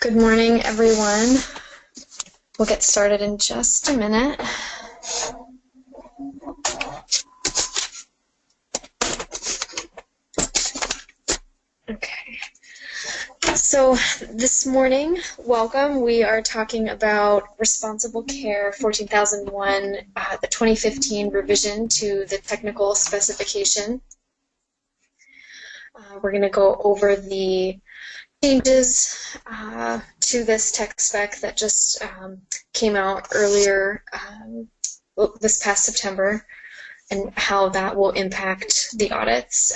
Good morning, everyone. We'll get started in just a minute. Okay. So this morning, welcome. We are talking about Responsible Care 14001, the 2015 revision to the technical specification. We're going to go over the changes to this tech spec that just came out earlier this past September and how that will impact the audits.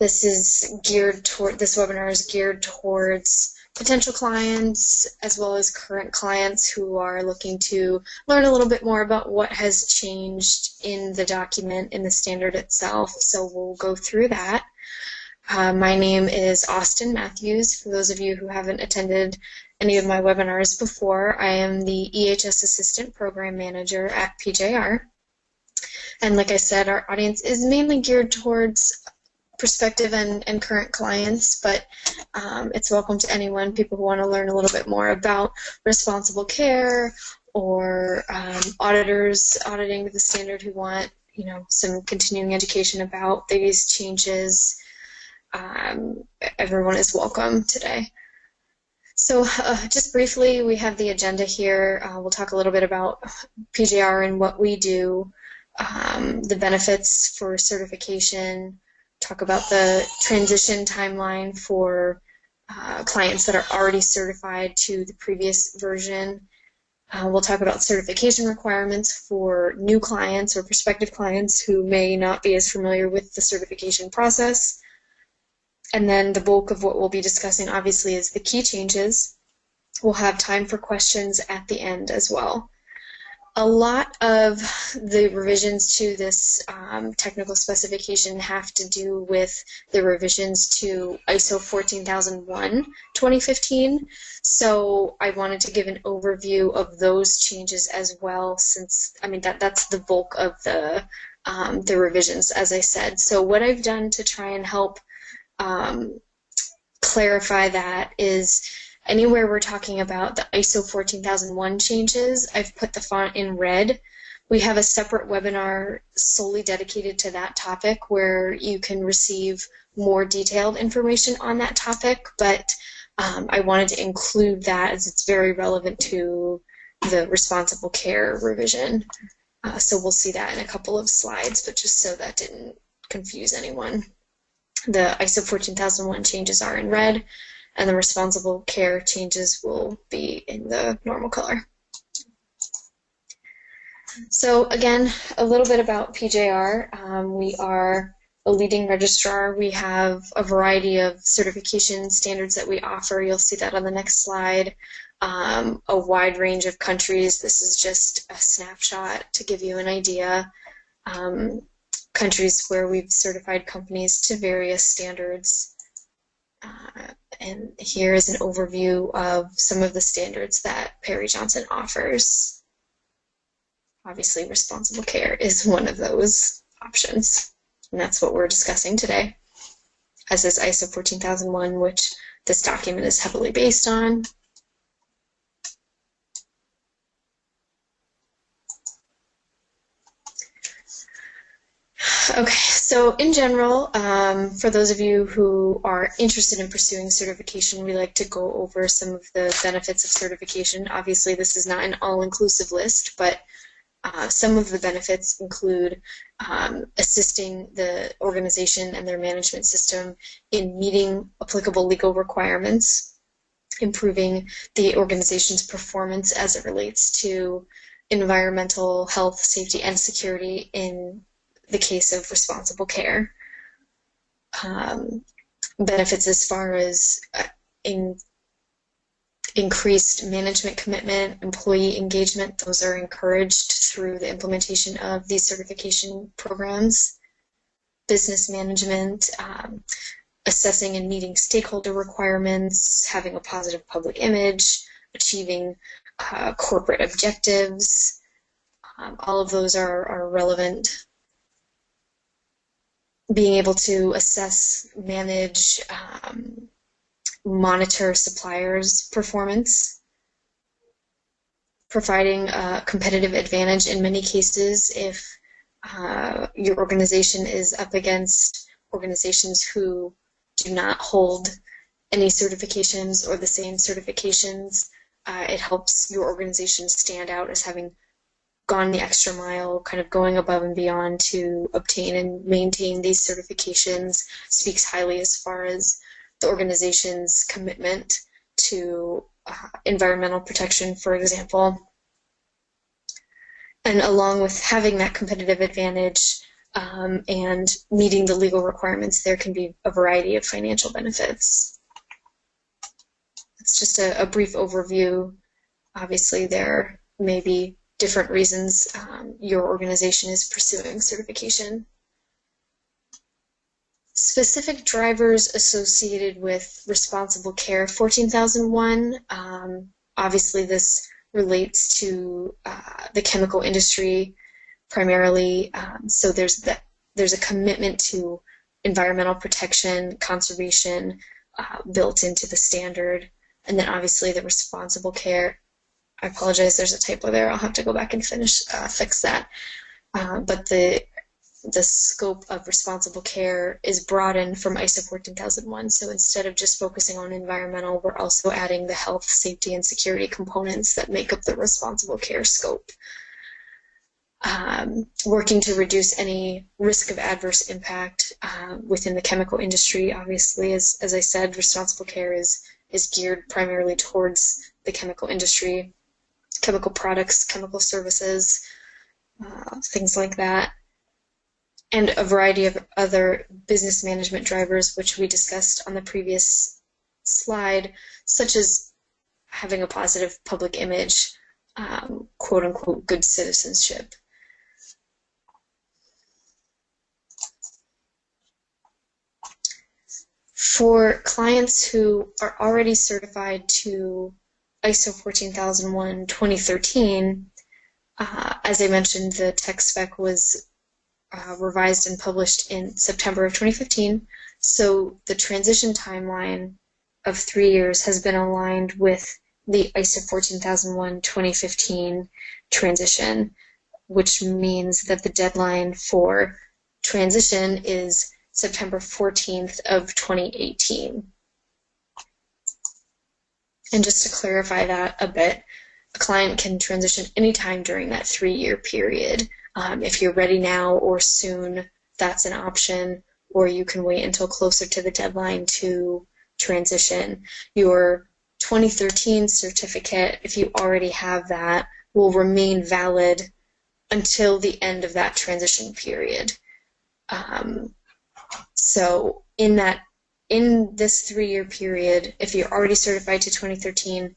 This webinar is geared towards potential clients as well as current clients who are looking to learn a little bit more about what has changed in the document, in the standard itself. So we'll go through that. My name is Austin Matthews. For those of you who haven't attended any of my webinars before, I am the EHS Assistant Program Manager at PJR. And like I said, our audience is mainly geared towards prospective and current clients, but it's welcome to anyone, people who want to learn a little bit more about responsible care or auditors auditing the standard who want, some continuing education about these changes. Everyone is welcome today. So just briefly, we have the agenda here. We'll talk a little bit about PJR and what we do, the benefits for certification, talk about the transition timeline for clients that are already certified to the previous version. We'll talk about certification requirements for new clients or prospective clients who may not be as familiar with the certification process. And then the bulk of what we'll be discussing, obviously, is the key changes. We'll have time for questions at the end as well. A lot of the revisions to this technical specification have to do with the revisions to ISO 14001 2015. So I wanted to give an overview of those changes as well, since, that's the bulk of the revisions, as I said. So what I've done to try and help clarify that is anywhere we're talking about the ISO 14001 changes, I've put the font in red. We have a separate webinar solely dedicated to that topic where you can receive more detailed information on that topic, but I wanted to include that as it's very relevant to the responsible care revision. So we'll see that in a couple of slides, but just so that didn't confuse anyone. The ISO 14001 changes are in red, and the responsible care changes will be in the normal color. So again, a little bit about PJR. We are a leading registrar. We have a variety of certification standards that we offer. You'll see that on the next slide. A wide range of countries. This is just a snapshot to give you an idea. Countries where we've certified companies to various standards. And here is an overview of some of the standards that Perry Johnson offers. Obviously, responsible care is one of those options, and that's what we're discussing today, as is ISO 14001, which this document is heavily based on. Okay, so in general, for those of you who are interested in pursuing certification, we like to go over some of the benefits of certification. Obviously, this is not an all-inclusive list, but some of the benefits include assisting the organization and their management system in meeting applicable legal requirements, improving the organization's performance as it relates to environmental health, safety, and security in the case of responsible care. Benefits as far as increased management commitment, employee engagement, those are encouraged through the implementation of these certification programs. Business management, assessing and meeting stakeholder requirements, having a positive public image, achieving corporate objectives. All of those are relevant. Being able to assess, manage monitor suppliers' performance, providing a competitive advantage in many cases if your organization is up against organizations who do not hold any certifications or the same certifications. It helps your organization stand out as having gone the extra mile, kind of going above and beyond to obtain and maintain these certifications, speaks highly as far as the organization's commitment to environmental protection, for example. And along with having that competitive advantage and meeting the legal requirements, there can be a variety of financial benefits. It's just a brief overview. Obviously, there may be different reasons your organization is pursuing certification. Specific drivers associated with responsible care 14,001. Obviously, this relates to the chemical industry primarily. So there's a commitment to environmental protection, conservation built into the standard, and then obviously the responsible care. I apologize, there's a typo there. I'll have to go back and fix that. But the scope of responsible care is broadened from ISO 14001. So instead of just focusing on environmental, we're also adding the health, safety, and security components that make up the responsible care scope. Working to reduce any risk of adverse impact within the chemical industry. Obviously, as I said, responsible care is geared primarily towards the chemical industry, chemical products, chemical services, things like that. And a variety of other business management drivers, which we discussed on the previous slide, such as having a positive public image, quote-unquote, good citizenship. For clients who are already certified to ISO 14001 2013, as I mentioned, the tech spec was revised and published in September of 2015, so the transition timeline of 3 years has been aligned with the ISO 14001 2015 transition, which means that the deadline for transition is September 14th of 2018. And just to clarify that a bit, a client can transition anytime during that 3-year period. If you're ready now or soon, that's an option, or you can wait until closer to the deadline to transition. Your 2013 certificate, if you already have that, will remain valid until the end of that transition period. So in this 3-year period, if you're already certified to 2013,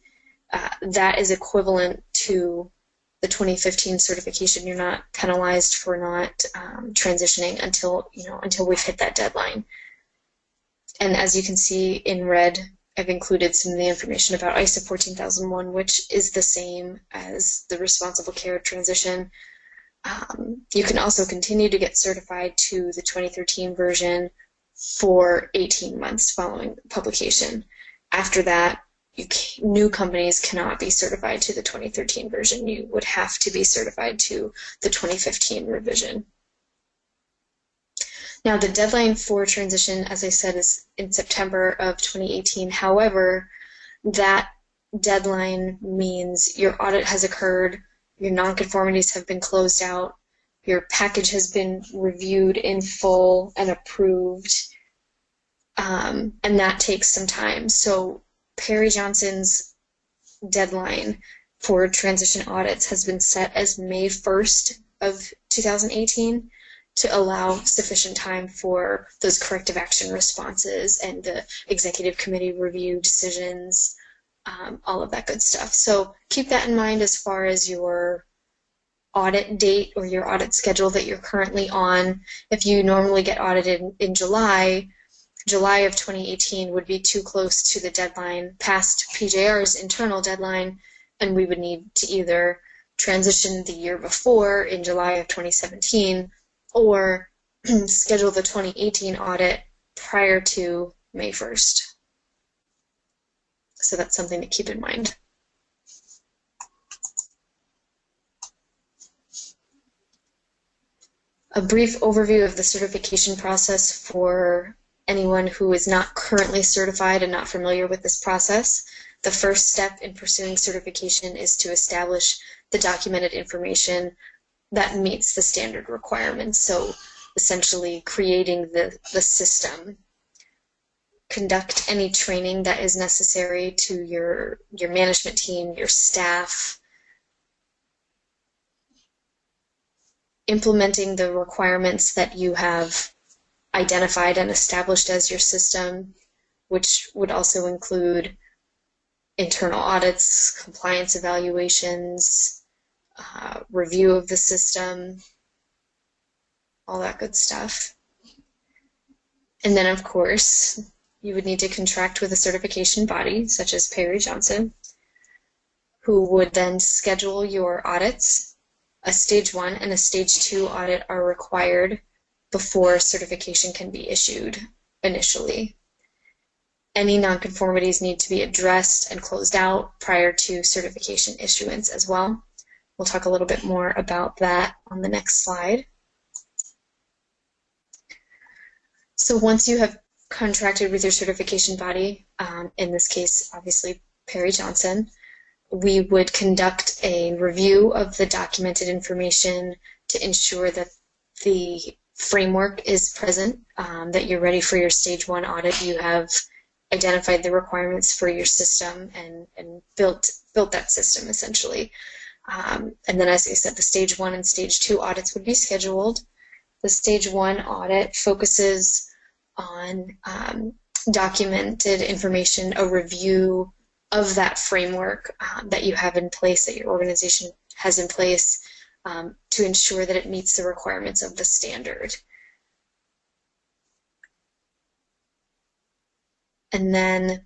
that is equivalent to the 2015 certification. You're not penalized for not transitioning until we've hit that deadline. And as you can see in red, I've included some of the information about ISO 14001, which is the same as the responsible care transition. You can also continue to get certified to the 2013 version for 18 months following publication. After that, new companies cannot be certified to the 2013 version. You would have to be certified to the 2015 revision. Now, the deadline for transition, as I said, is in September of 2018. However, that deadline means your audit has occurred, your nonconformities have been closed out, your package has been reviewed in full and approved, and that takes some time. So Perry Johnson's deadline for transition audits has been set as May 1st of 2018 to allow sufficient time for those corrective action responses and the executive committee review decisions, all of that good stuff. So keep that in mind as far as your audit date or your audit schedule that you're currently on. If you normally get audited in July of 2018 would be too close to the deadline past PJR's internal deadline, and we would need to either transition the year before in July of 2017 or schedule the 2018 audit prior to May 1st. So that's something to keep in mind. A brief overview of the certification process for anyone who is not currently certified and not familiar with this process. The first step in pursuing certification is to establish the documented information that meets the standard requirements. So essentially creating the system. Conduct any training that is necessary to your management team, your staff. Implementing the requirements that you have identified and established as your system, which would also include internal audits, compliance evaluations, review of the system, all that good stuff. And then, of course, you would need to contract with a certification body, such as Perry Johnson, who would then schedule your audits. A Stage 1 and a Stage 2 audit are required before certification can be issued initially. Any nonconformities need to be addressed and closed out prior to certification issuance as well. We'll talk a little bit more about that on the next slide. So once you have contracted with your certification body, in this case, obviously, Perry Johnson, we would conduct a review of the documented information to ensure that the framework is present, that you're ready for your Stage 1 audit. You have identified the requirements for your system and built that system, essentially. And then, as I said, the Stage 1 and Stage 2 audits would be scheduled. The Stage 1 audit focuses on documented information, a review of that framework that you have in place, that your organization has in place, to ensure that it meets the requirements of the standard. And then,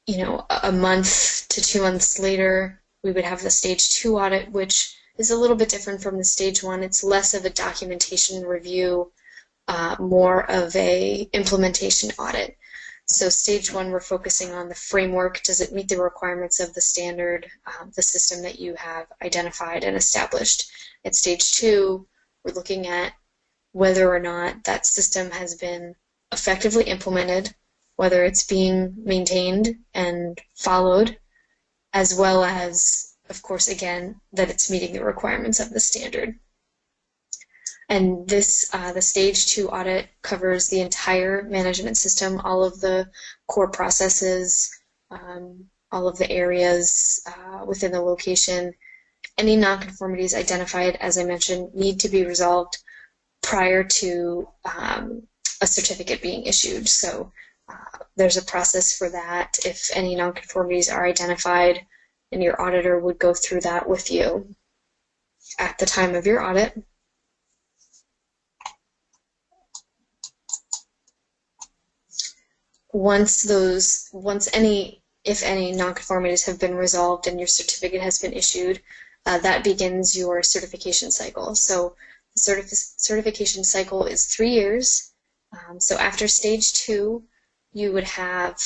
you know, a month to 2 months later, we would have the Stage 2 audit, which is a little bit different from the Stage 1. It's less of a documentation review, more of a implementation audit. So Stage 1, we're focusing on the framework. Does it meet the requirements of the standard, the system that you have identified and established? At Stage 2, we're looking at whether or not that system has been effectively implemented, whether it's being maintained and followed, as well as, of course, again, that it's meeting the requirements of the standard. And this, the Stage 2 audit covers the entire management system, all of the core processes, all of the areas within the location. Any nonconformities identified, as I mentioned, need to be resolved prior to a certificate being issued. So there's a process for that. If any nonconformities are identified, and your auditor would go through that with you at the time of your audit. If any nonconformities have been resolved and your certificate has been issued, that begins your certification cycle. So the certification cycle is 3 years. So after Stage 2, you would have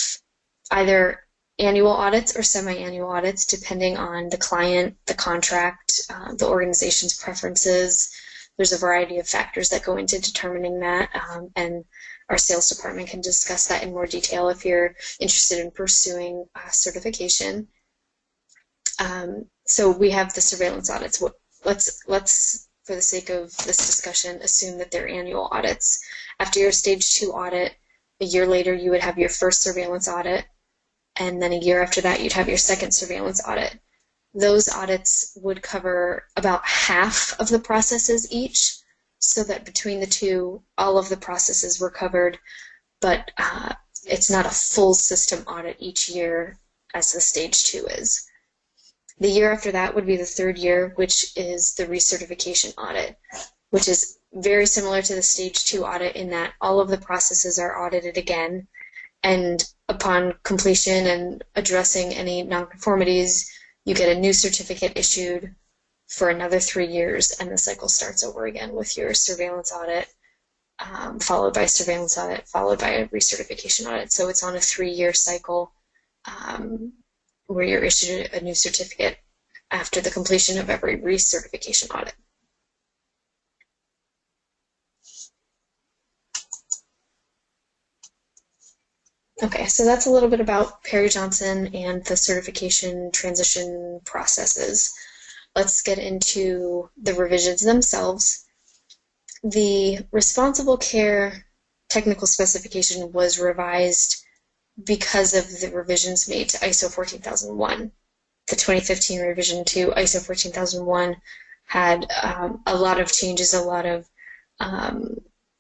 either annual audits or semi-annual audits, depending on the client, the contract, the organization's preferences. There's a variety of factors that go into determining that, and our sales department can discuss that in more detail if you're interested in pursuing certification. So we have the surveillance audits. Let's, for the sake of this discussion, assume that they're annual audits. After your Stage 2 audit, a year later you would have your first surveillance audit, and then a year after that you'd have your second surveillance audit. Those audits would cover about half of the processes each, so that between the two, all of the processes were covered, but it's not a full system audit each year as the Stage 2 is. The year after that would be the third year, which is the recertification audit, which is very similar to the Stage 2 audit in that all of the processes are audited again, and upon completion and addressing any nonconformities, you get a new certificate issued for another 3 years, and the cycle starts over again with your surveillance audit, followed by surveillance audit, followed by a recertification audit. So it's on a 3-year cycle where you're issued a new certificate after the completion of every recertification audit. Okay, so that's a little bit about Perry-Johnson and the certification transition processes. Let's get into the revisions themselves. The responsible care technical specification was revised because of the revisions made to ISO 14001. The 2015 revision to ISO 14001 had a lot of changes, a lot of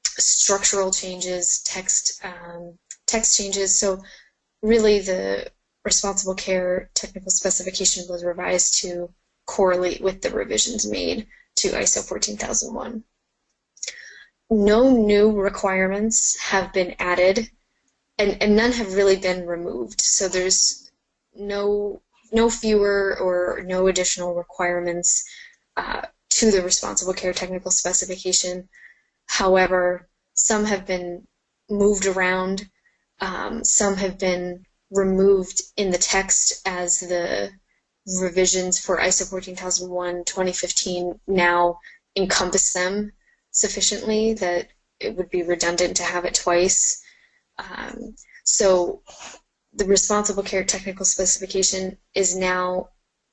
structural changes, text changes. So really the responsible care technical specification was revised to correlate with the revisions made to ISO 14001. No new requirements have been added, and none have really been removed. So there's no fewer or no additional requirements to the responsible care technical specification. However, some have been moved around. Some have been removed in the text as the revisions for ISO 14001 2015 now encompass them sufficiently that it would be redundant to have it twice. So the responsible care technical specification is now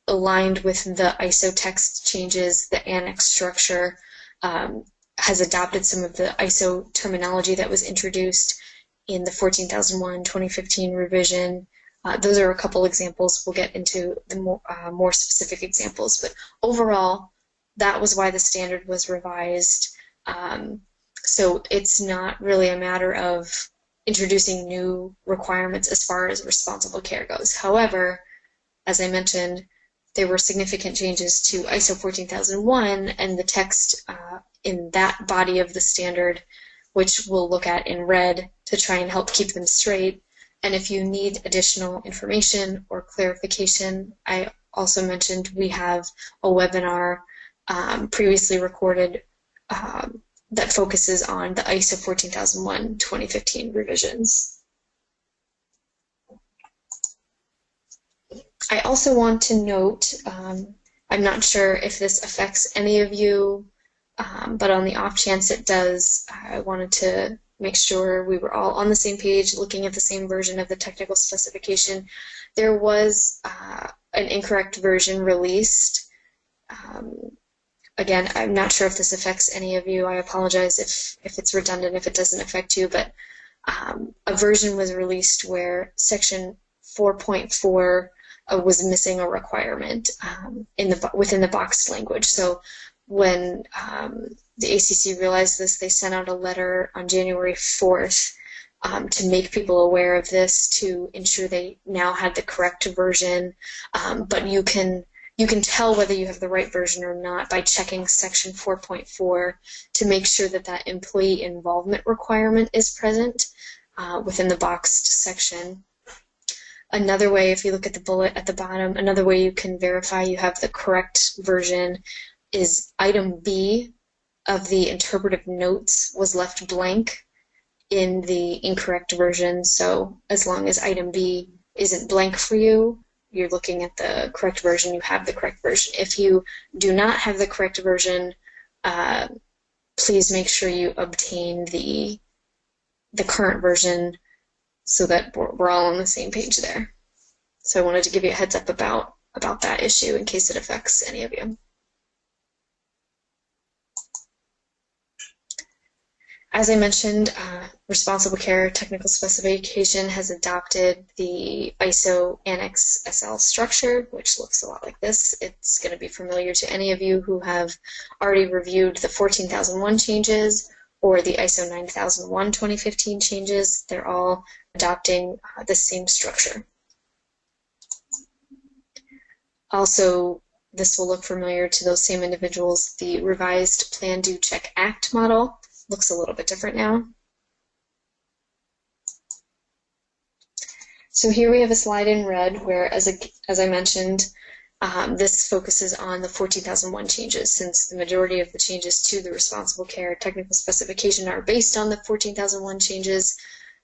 aligned with the ISO text changes. The annex structure has adopted some of the ISO terminology that was introduced in the 14001 2015 revision. Those are a couple examples. We'll get into the more specific examples, but overall, that was why the standard was revised. So it's not really a matter of introducing new requirements as far as responsible care goes. However, as I mentioned, there were significant changes to ISO 14001 and the text in that body of the standard, which we'll look at in red to try and help keep them straight. And if you need additional information or clarification, I also mentioned we have a webinar previously recorded that focuses on the ISO 14001 2015 revisions. I also want to note, I'm not sure if this affects any of you, but on the off chance it does, I wanted to make sure we were all on the same page, looking at the same version of the technical specification. There was an incorrect version released. Again, I'm not sure if this affects any of you. I apologize if it's redundant, if it doesn't affect you, but a version was released where section 4.4 was missing a requirement within the boxed language. So when the ACC realized this, they sent out a letter on January 4th to make people aware of this, to ensure they now had the correct version. But you can tell whether you have the right version or not by checking section 4.4 to make sure that that employee involvement requirement is present within the boxed section. Another way, if you look at the bullet at the bottom, another way you can verify you have the correct version is item B of the interpretive notes was left blank in the incorrect version. So as long as item B isn't blank for you, you're looking at the correct version, you have the correct version. If you do not have the correct version, please make sure you obtain the current version so that we're all on the same page there. So I wanted to give you a heads up about that issue in case it affects any of you. As I mentioned, Responsible Care Technical Specification has adopted the ISO Annex SL structure, which looks a lot like this. It's going to be familiar to any of you who have already reviewed the 14001 changes or the ISO 9001 2015 changes. They're all adopting the same structure. Also, this will look familiar to those same individuals. The revised Plan, Do, Check, Act model looks a little bit different now. So here we have a slide in red where, as I mentioned, this focuses on the 14001 changes, since the majority of the changes to the Responsible Care Technical Specification are based on the 14001 changes.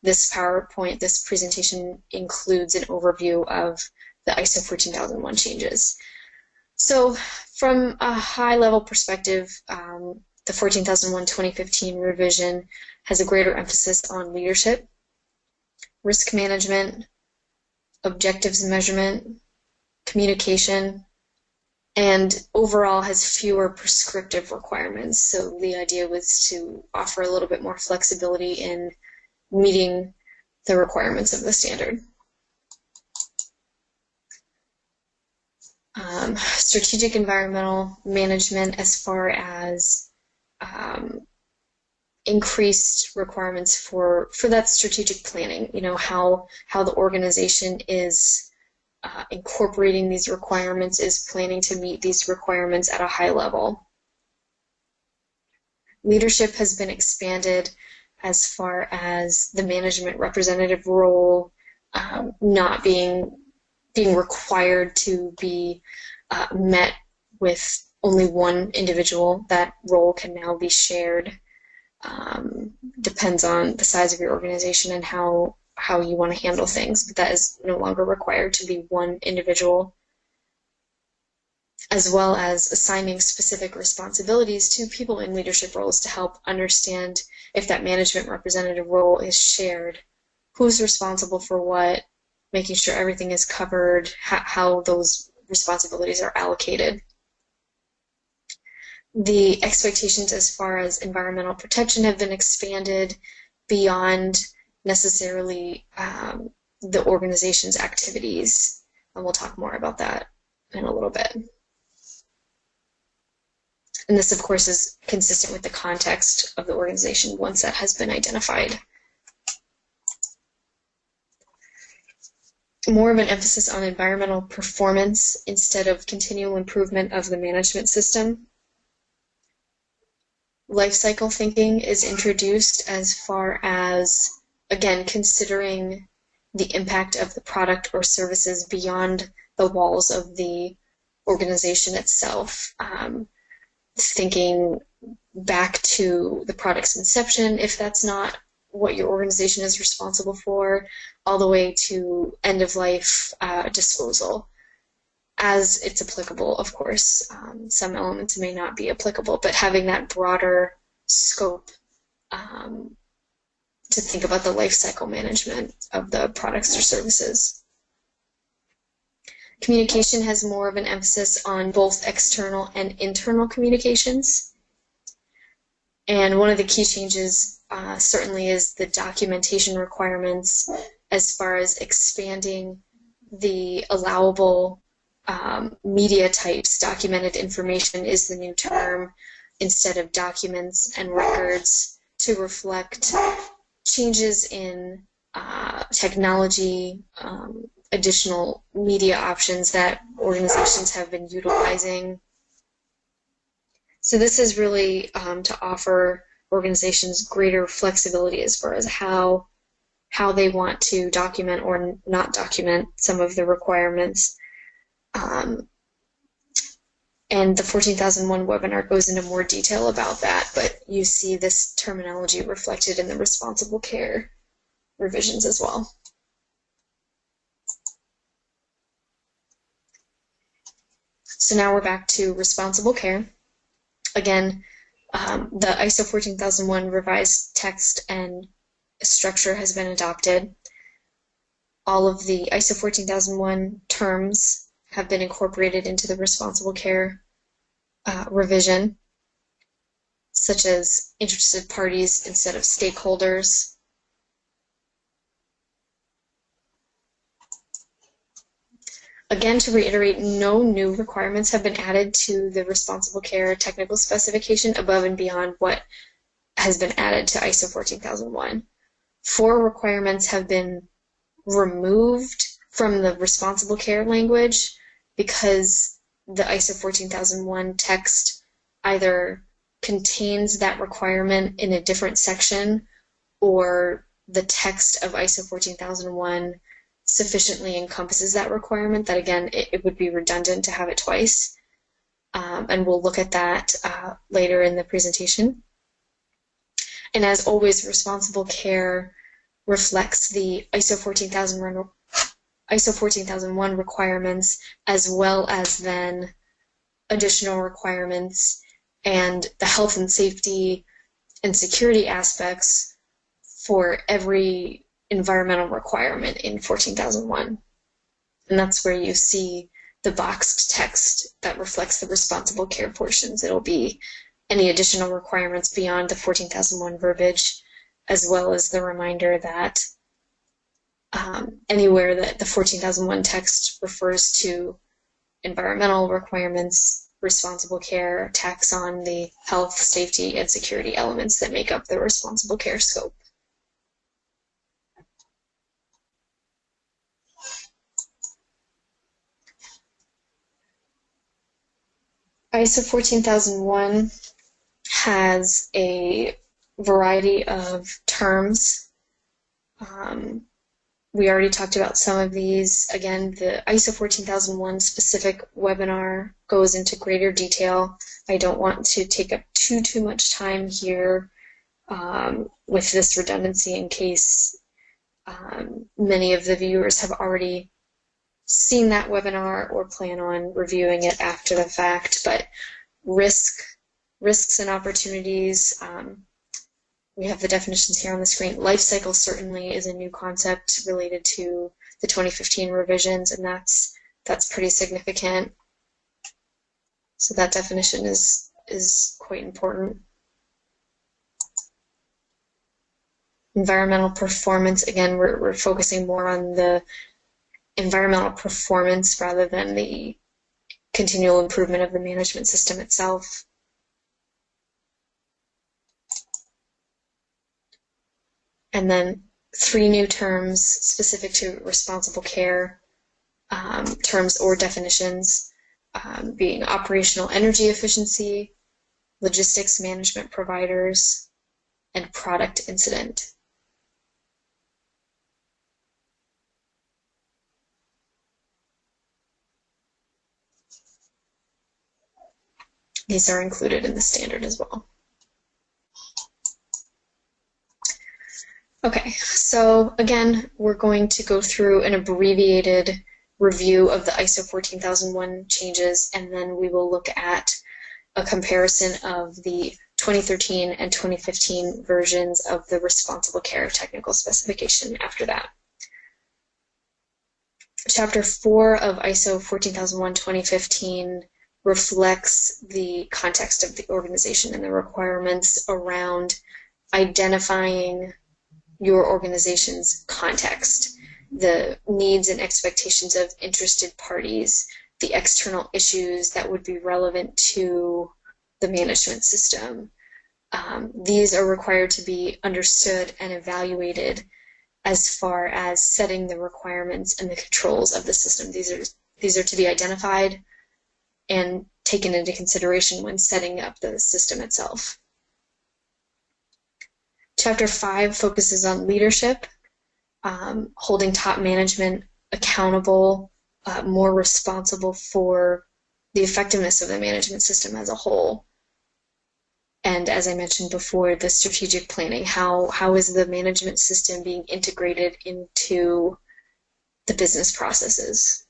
This PowerPoint, this presentation includes an overview of the ISO 14001 changes. So from a high-level perspective, the 14001 2015 revision has a greater emphasis on leadership, risk management, objectives and measurement, communication, and overall has fewer prescriptive requirements. So the idea was to offer a little bit more flexibility in meeting the requirements of the standard. Strategic environmental management, as far as increased requirements for that strategic planning, you know, how the organization is incorporating these requirements, is planning to meet these requirements at a high level. Leadership has been expanded as far as the management representative role not being required to be met with only one individual. That role can now be shared. Depends on the size of your organization and how you want to handle things, but that is no longer required to be one individual, as well as assigning specific responsibilities to people in leadership roles to help understand if that management representative role is shared, who's responsible for what, making sure everything is covered, how those responsibilities are allocated. The expectations as far as environmental protection have been expanded beyond necessarily the organization's activities, and we'll talk more about that in a little bit. And this, of course, is consistent with the context of the organization once that has been identified. More of an emphasis on environmental performance instead of continual improvement of the management system. Life cycle thinking is introduced as far as, again, considering the impact of the product or services beyond the walls of the organization itself. Thinking back to the product's inception, if that's not what your organization is responsible for, all the way to end-of-life disposal, as it's applicable, of course. Some elements may not be applicable, but having that broader scope to think about the life cycle management of the products or services. Communication has more of an emphasis on both external and internal communications. And one of the key changes certainly is the documentation requirements as far as expanding the allowable media types. Documented information is the new term, instead of documents and records, to reflect changes in technology, additional media options that organizations have been utilizing. So this is really to offer organizations greater flexibility as far as how they want to document or not document some of the requirements. And the 14001 webinar goes into more detail about that, but you see this terminology reflected in the responsible care revisions as well. So now we're back to responsible care. Again, the ISO 14001 revised text and structure has been adopted. All of the ISO 14001 terms have been incorporated into the responsible care revision, such as interested parties instead of stakeholders. Again, to reiterate, no new requirements have been added to the responsible care technical specification above and beyond what has been added to ISO 14001. 4 requirements have been removed from the responsible care language because the ISO 14001 text either contains that requirement in a different section, or the text of ISO 14001 sufficiently encompasses that requirement that, again, it would be redundant to have it twice. And we'll look at that later in the presentation. And as always, responsible care reflects the ISO ISO 14001 requirements, as well as then additional requirements and the health and safety and security aspects for every environmental requirement in 14001. And that's where you see the boxed text that reflects the responsible care portions. It'll be any additional requirements beyond the 14001 verbiage, as well as the reminder that anywhere that the 14001 text refers to environmental requirements, responsible care tacks on the health, safety, and security elements that make up the responsible care scope. ISO 14001 has a variety of terms. We already talked about some of these. Again, the ISO 14001 specific webinar goes into greater detail. I don't want to take up too much time here with this redundancy in case many of the viewers have already seen that webinar or plan on reviewing it after the fact. But risks and opportunities, we have the definitions here on the screen. Life cycle certainly is a new concept related to the 2015 revisions, and that's pretty significant. So that definition is quite important. Environmental performance, again, we're focusing more on the environmental performance rather than the continual improvement of the management system itself. And then 3 new terms specific to responsible care, terms or definitions, being operational energy efficiency, logistics management providers, and product incident. These are included in the standard as well. Okay, so again, we're going to go through an abbreviated review of the ISO 14001 changes, and then we will look at a comparison of the 2013 and 2015 versions of the responsible care technical specification after that. Chapter 4 of ISO 14001-2015 reflects the context of the organization and the requirements around identifying your organization's context, the needs and expectations of interested parties, the external issues that would be relevant to the management system. These are required to be understood and evaluated as far as setting the requirements and the controls of the system. These are to be identified and taken into consideration when setting up the system itself. Chapter 5 focuses on leadership, holding top management accountable, more responsible for the effectiveness of the management system as a whole. And as I mentioned before, the strategic planning, how is the management system being integrated into the business processes?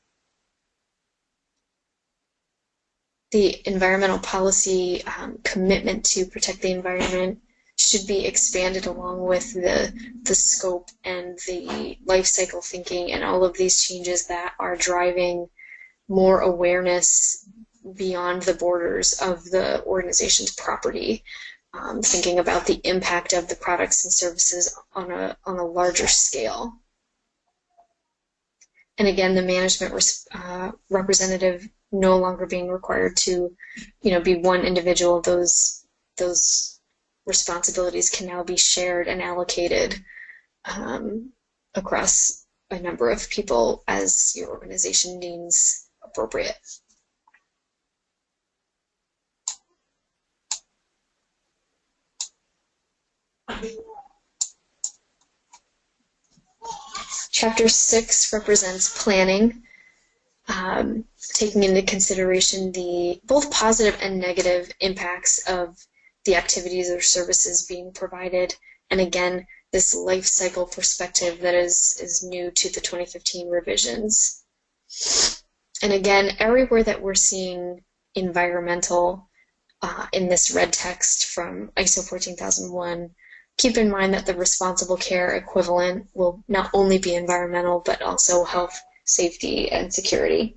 The environmental policy commitment to protect the environment should be expanded along with the scope and the life cycle thinking and all of these changes that are driving more awareness beyond the borders of the organization's property, thinking about the impact of the products and services on a larger scale. And again, the management representative no longer being required to, be one individual. Those responsibilities can now be shared and allocated across a number of people as your organization deems appropriate. Chapter 6 represents planning, taking into consideration the both positive and negative impacts of the activities or services being provided. And again, this life cycle perspective that is new to the 2015 revisions. And again, everywhere that we're seeing environmental in this red text from ISO 14001, keep in mind that the responsible care equivalent will not only be environmental, but also health, safety, and security.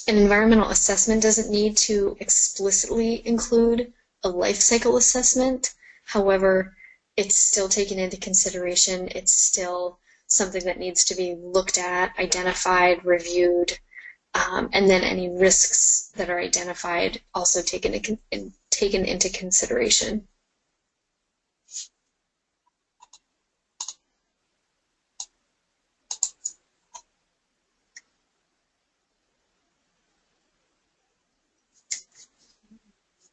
An environmental assessment doesn't need to explicitly include a life cycle assessment. However, it's still taken into consideration. It's still something that needs to be looked at, identified, reviewed, and then any risks that are identified also taken into consideration.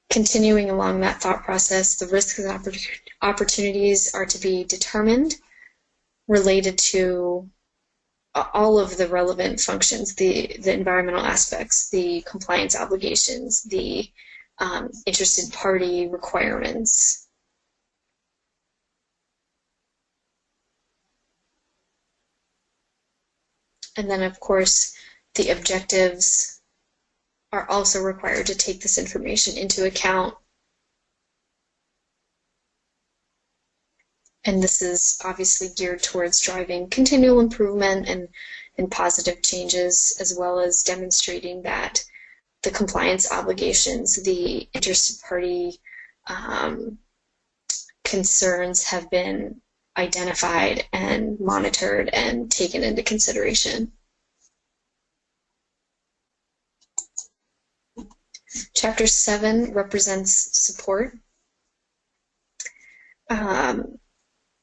Continuing along that thought process, the risks and opportunities are to be determined related to all of the relevant functions, the environmental aspects, the compliance obligations, the interested party requirements. And then, of course, the objectives are also required to take this information into account. And this is obviously geared towards driving continual improvement and positive changes, as well as demonstrating that the compliance obligations, the interested party concerns have been identified and monitored and taken into consideration. Chapter 7 represents support,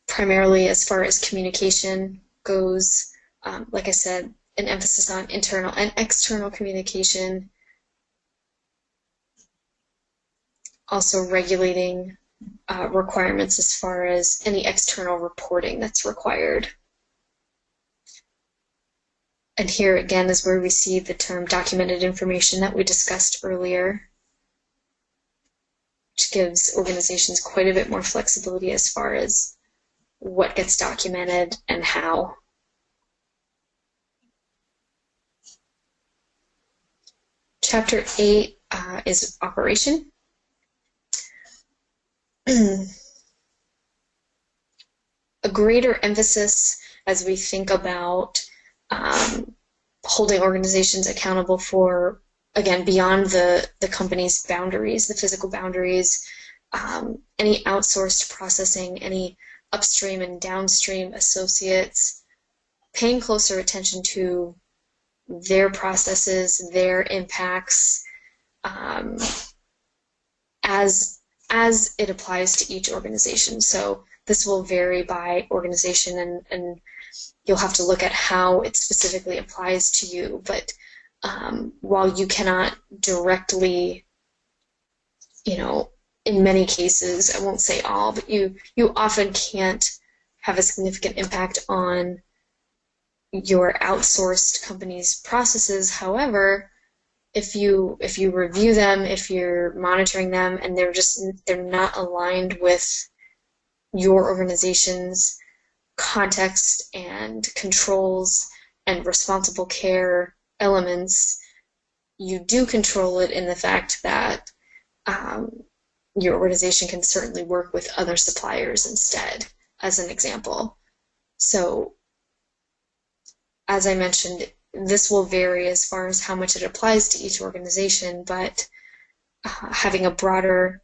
primarily as far as communication goes. Like I said, an emphasis on internal and external communication, also regulating requirements as far as any external reporting that's required. And here again is where we see the term documented information that we discussed earlier, which gives organizations quite a bit more flexibility as far as what gets documented and how. Chapter 8 is operation. A greater emphasis as we think about holding organizations accountable for, again, beyond the company's boundaries, the physical boundaries, any outsourced processing, any upstream and downstream associates, paying closer attention to their processes, their impacts, as it applies to each organization. So this will vary by organization, and you'll have to look at how it specifically applies to you. But while you cannot directly, in many cases, I won't say all, but you often can't have a significant impact on your outsourced company's processes. However, if you review them, if you're monitoring them, and they're not aligned with your organization's context and controls and responsible care elements, you do control it in the fact that your organization can certainly work with other suppliers instead, as an example. So, as I mentioned, this will vary as far as how much it applies to each organization, but having a broader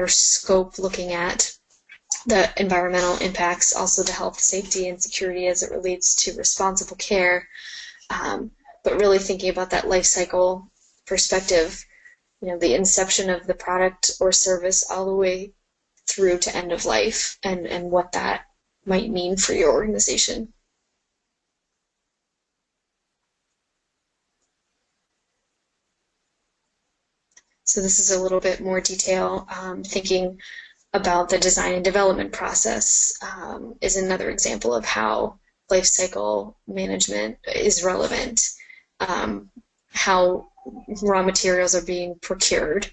scope looking at the environmental impacts, also to health, safety, and security as it relates to responsible care, but really thinking about that life cycle perspective, the inception of the product or service all the way through to end of life, and what that might mean for your organization. So this is a little bit more detail. Thinking about the design and development process is another example of how life cycle management is relevant, how raw materials are being procured,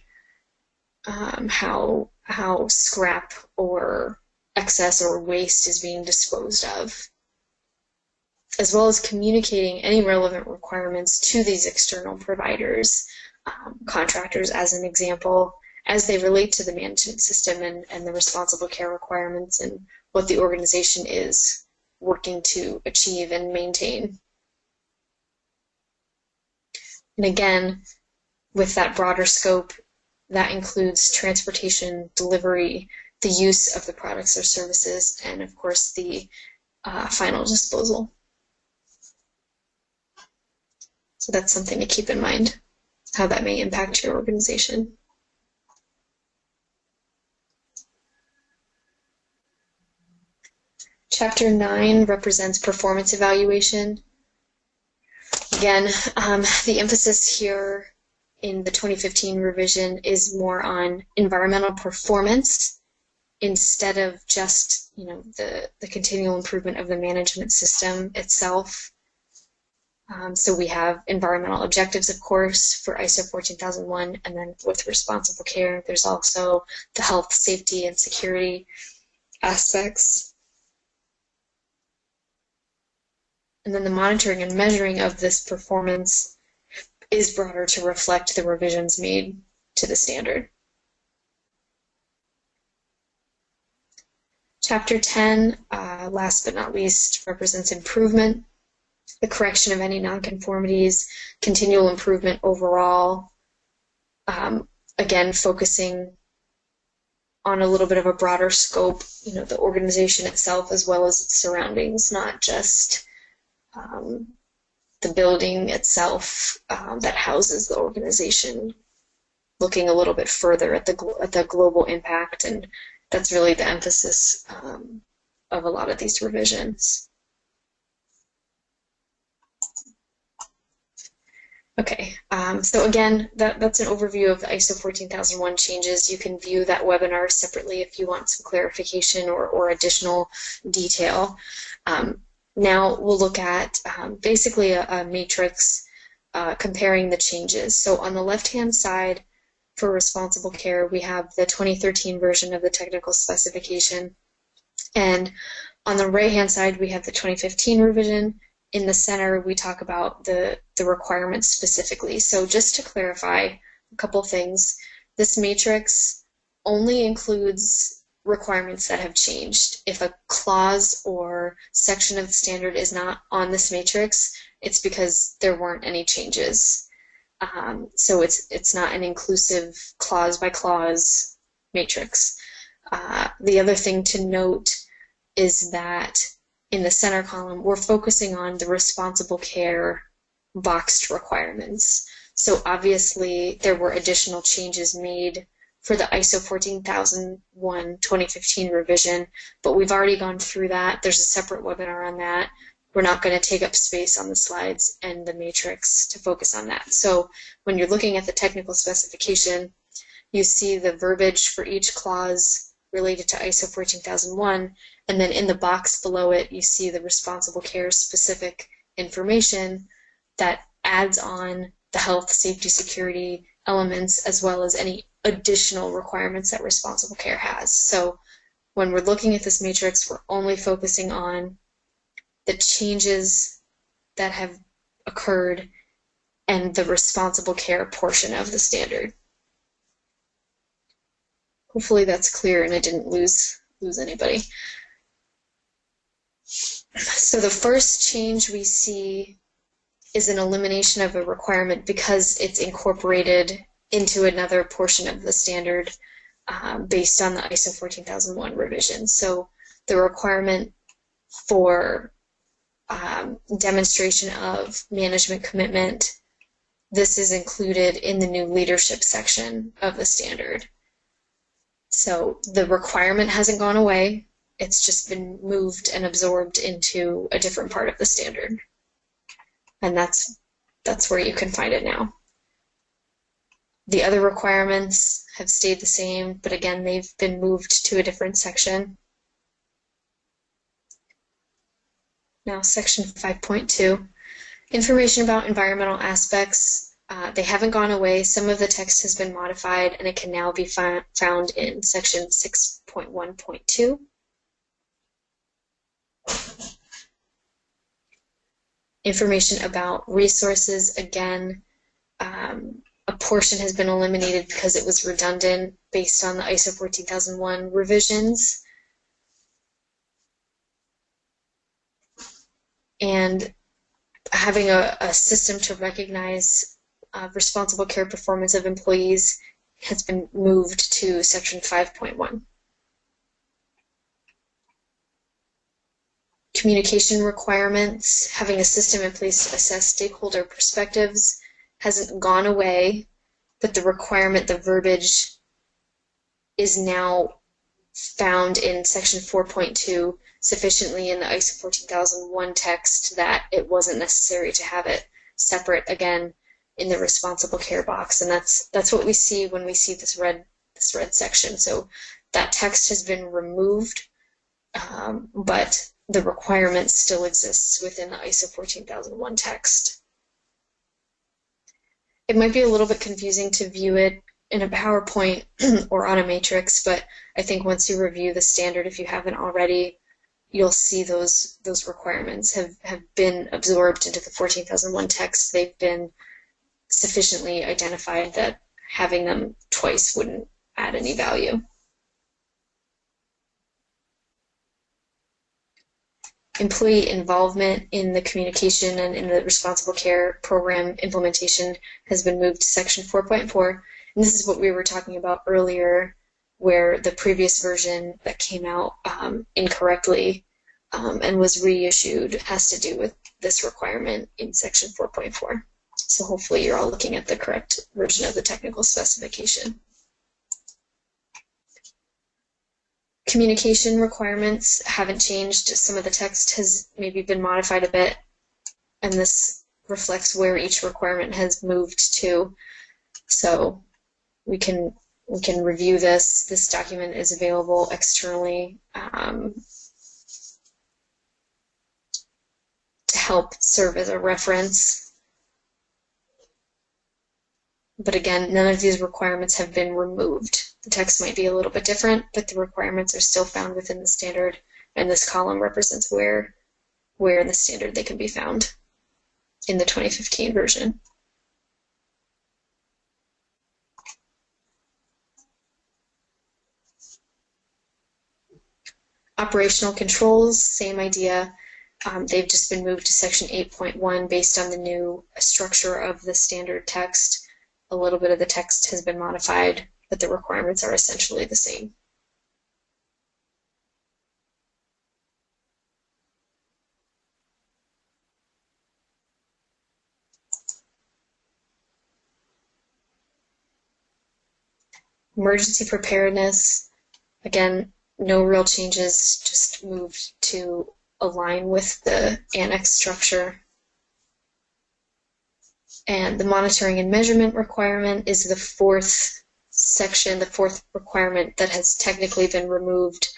how scrap or excess or waste is being disposed of, as well as communicating any relevant requirements to these external providers, contractors as an example, as they relate to the management system and the responsible care requirements and what the organization is working to achieve and maintain. And again, with that broader scope, that includes transportation, delivery, the use of the products or services, and of course the final disposal. So that's something to keep in mind, how that may impact your organization. Chapter 9 represents performance evaluation. Again, the emphasis here in the 2015 revision is more on environmental performance instead of just, the continual improvement of the management system itself. So we have environmental objectives, of course, for ISO 14001, and then with responsible care, there's also the health, safety, and security aspects. And then the monitoring and measuring of this performance is broader to reflect the revisions made to the standard. Chapter 10, last but not least, represents improvement, the correction of any nonconformities, continual improvement overall. Again, focusing on a little bit of a broader scope, the organization itself as well as its surroundings, not just the building itself that houses the organization, looking a little bit further at the global impact, and that's really the emphasis of a lot of these revisions. Okay, so again, that's an overview of the ISO 14001 changes. You can view that webinar separately if you want some clarification or additional detail. Now we'll look at basically a matrix comparing the changes. So on the left-hand side for responsible care, we have the 2013 version of the technical specification. And on the right-hand side, we have the 2015 revision. In the center, we talk about the requirements specifically. So just to clarify a couple things, this matrix only includes requirements that have changed. If a clause or section of the standard is not on this matrix, it's because there weren't any changes. So it's not an inclusive clause by clause matrix. The other thing to note is that in the center column, we're focusing on the responsible care boxed requirements. So obviously there were additional changes made for the ISO 14001 2015 revision, but we've already gone through that. There's a separate webinar on that. We're not going to take up space on the slides and the matrix to focus on that. So when you're looking at the technical specification, you see the verbiage for each clause related to ISO 14001, and then in the box below it, you see the responsible care specific information that adds on the health, safety, security elements, as well as any additional requirements that responsible care has. So when we're looking at this matrix, we're only focusing on the changes that have occurred and the responsible care portion of the standard. Hopefully that's clear and I didn't lose anybody. So the first change we see is an elimination of a requirement because it's incorporated into another portion of the standard based on the ISO 14001 revision. So the requirement for demonstration of management commitment, this is included in the new leadership section of the standard. So the requirement hasn't gone away, it's just been moved and absorbed into a different part of the standard. And that's where you can find it now. The other requirements have stayed the same, but again, they've been moved to a different section. Now, section 5.2, information about environmental aspects. They haven't gone away. Some of the text has been modified, and it can now be found in section 6.1.2. Information about resources, again, a portion has been eliminated because it was redundant based on the ISO 14001 revisions. And having a system to recognize responsible care performance of employees has been moved to section 5.1. Communication requirements, having a system in place to assess stakeholder perspectives hasn't gone away, but the requirement, the verbiage, is now found in section 4.2 sufficiently in the ISO 14001 text that it wasn't necessary to have it separate again in the responsible care box, and that's what we see when we see this red section. So that text has been removed, but the requirement still exists within the ISO 14001 text. It might be a little bit confusing to view it in a PowerPoint or on a matrix, but I think once you review the standard, if you haven't already, you'll see those requirements have been absorbed into the 14001 text. They've been sufficiently identified that having them twice wouldn't add any value. Employee involvement in the communication and in the responsible care program implementation has been moved to section 4.4. And this is what we were talking about earlier, where the previous version that came out incorrectly and was reissued has to do with this requirement in section 4.4. So hopefully you're all looking at the correct version of the technical specification. Communication requirements haven't changed. Some of the text has maybe been modified a bit, and this reflects where each requirement has moved to. So we can review this. This document is available externally to help serve as a reference. But again, none of these requirements have been removed. The text might be a little bit different, but the requirements are still found within the standard, and this column represents where in the standard they can be found in the 2015 version. Operational controls, same idea. They've just been moved to section 8.1 based on the new structure of the standard text. A little bit of the text has been modified, but the requirements are essentially the same. Emergency preparedness, again, no real changes, just moved to align with the annex structure. And the monitoring and measurement requirement is the fourth section, the fourth requirement that has technically been removed,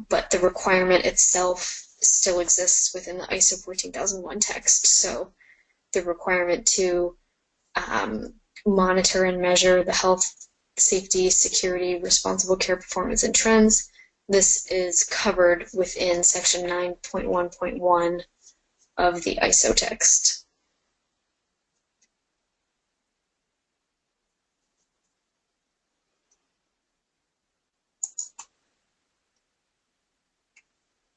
but the requirement itself still exists within the ISO 14001 text. So the requirement to monitor and measure the health, safety, security, responsible care performance, and trends, this is covered within section 9.1.1 of the ISO text.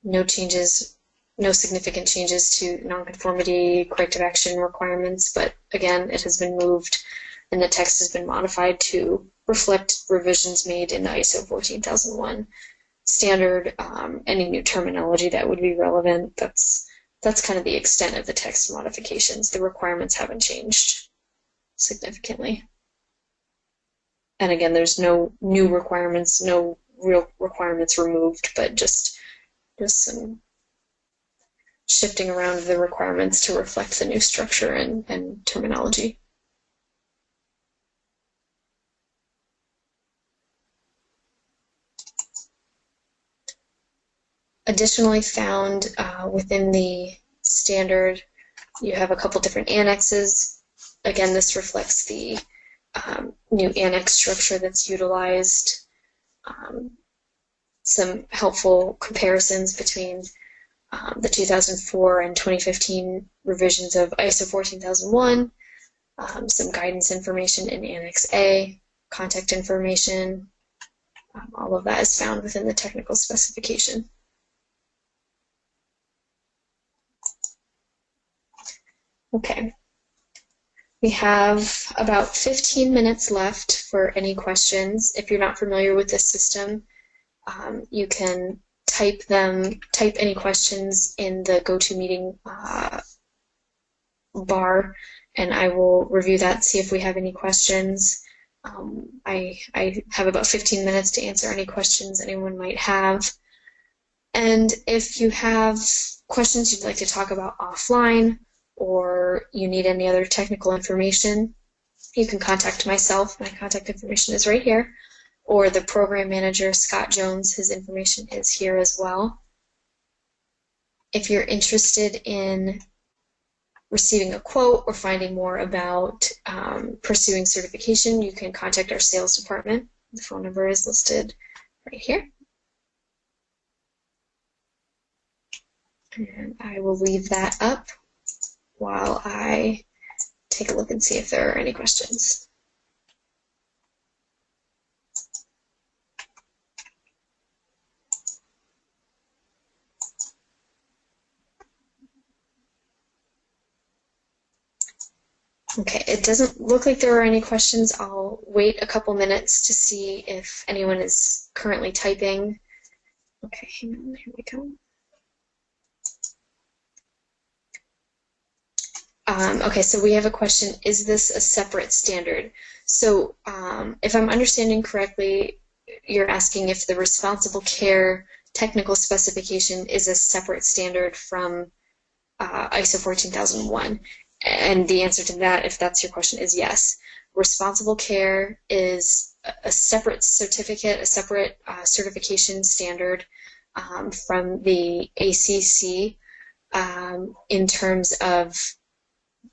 No changes, no significant changes to nonconformity, corrective action requirements, but again, it has been moved and the text has been modified to reflect revisions made in the ISO 14001 standard. Any new terminology that would be relevant, that's kind of the extent of the text modifications. The requirements haven't changed significantly. And again, there's no new requirements, no real requirements removed, but just some shifting around the requirements to reflect the new structure and terminology. Additionally found within the standard, you have a couple different annexes. again, this reflects the new annex structure that's utilized. Some helpful comparisons between the 2004 and 2015 revisions of ISO 14001, some guidance information in Annex A, contact information. All of that is found within the technical specification. Okay. We have about 15 minutes left for any questions. If you're not familiar with this system, you can type any questions in the GoToMeeting bar, and I will review that, see if we have any questions. I have about 15 minutes to answer any questions anyone might have. And if you have questions you'd like to talk about offline, or you need any other technical information, you can contact myself. My contact information is right here. Or the program manager, Scott Jones, his information is here as well. If you're interested in receiving a quote or finding more about pursuing certification, you can contact our sales department. The phone number is listed right here. And I will leave that up while I take a look and see if there are any questions. Okay, it doesn't look like there are any questions. I'll wait a couple minutes to see if anyone is currently typing. Okay, hang on, here we go. Okay, so we have a question, is this a separate standard? So if I'm understanding correctly, you're asking if the responsible care technical specification is a separate standard from ISO 14001. And the answer to that, if that's your question, is yes. Responsible care is a separate certificate, a separate certification standard from the ACC in terms of,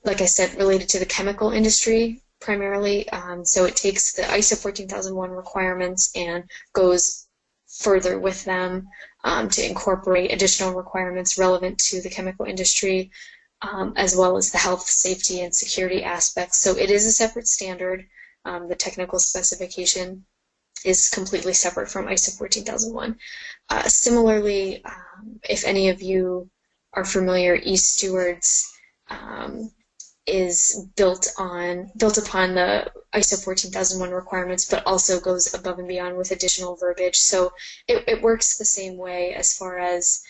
like I said, related to the chemical industry primarily. So it takes the ISO 14001 requirements and goes further with them to incorporate additional requirements relevant to the chemical industry, as well as the health, safety, and security aspects. So it is a separate standard. The technical specification is completely separate from ISO 14001. Similarly, if any of you are familiar, eStewards is built upon the ISO 14001 requirements, but also goes above and beyond with additional verbiage. So it works the same way as far as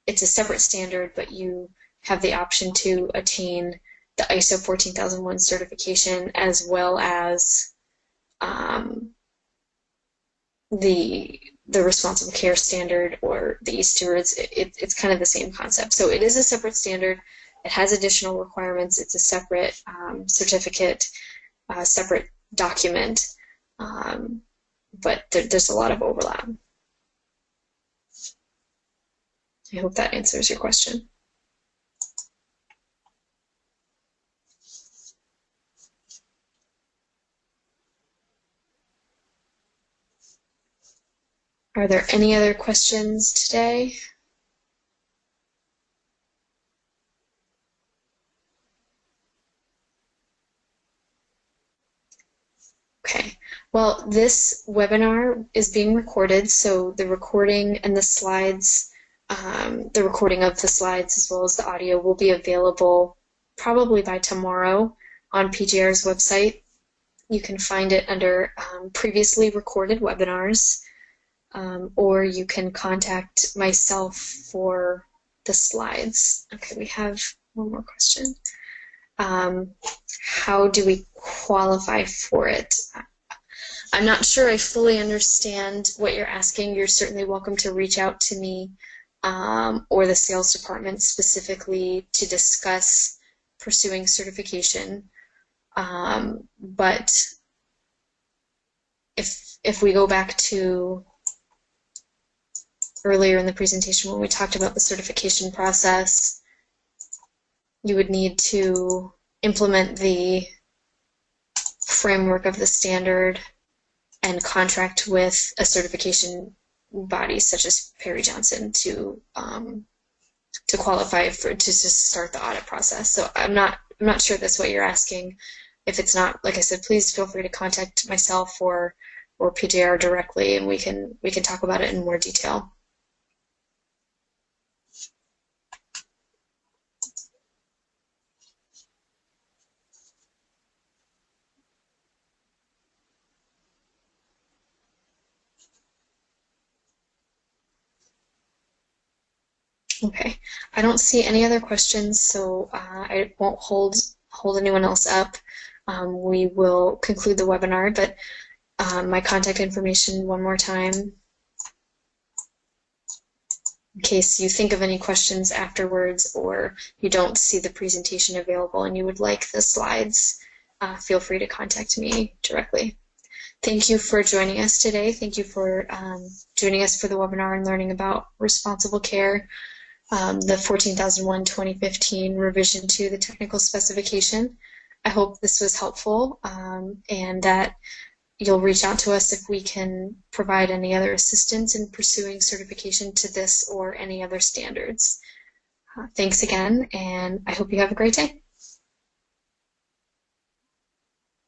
it's a separate standard, but you have the option to attain the ISO 14001 certification as well as the responsible care standard or the eStewards. It's kind of the same concept. So it is a separate standard. It has additional requirements. It's a separate certificate, separate document, but there's a lot of overlap. I hope that answers your question. Are there any other questions today? Okay, well, this webinar is being recorded, so the recording and the slides, the recording of the slides as well as the audio will be available probably by tomorrow on PGR's website. You can find it under previously recorded webinars, or you can contact myself for the slides. Okay, we have one more question. How do we qualify for it? I'm not sure I fully understand what you're asking. You're certainly welcome to reach out to me or the sales department specifically to discuss pursuing certification. But if we go back to earlier in the presentation when we talked about the certification process, you would need to implement the framework of the standard and contract with a certification body such as Perry Johnson to qualify to just start the audit process. So I'm not sure that's what you're asking. If it's not, like I said, please feel free to contact myself or PJR directly, and we can talk about it in more detail. Okay, I don't see any other questions, so I won't hold anyone else up. We will conclude the webinar, but my contact information one more time, in case you think of any questions afterwards or you don't see the presentation available and you would like the slides, feel free to contact me directly. Thank you for joining us today. Thank you for joining us for the webinar and learning about responsible care. The 14,001-2015 revision to the technical specification. I hope this was helpful and that you'll reach out to us if we can provide any other assistance in pursuing certification to this or any other standards. Thanks again, and I hope you have a great day.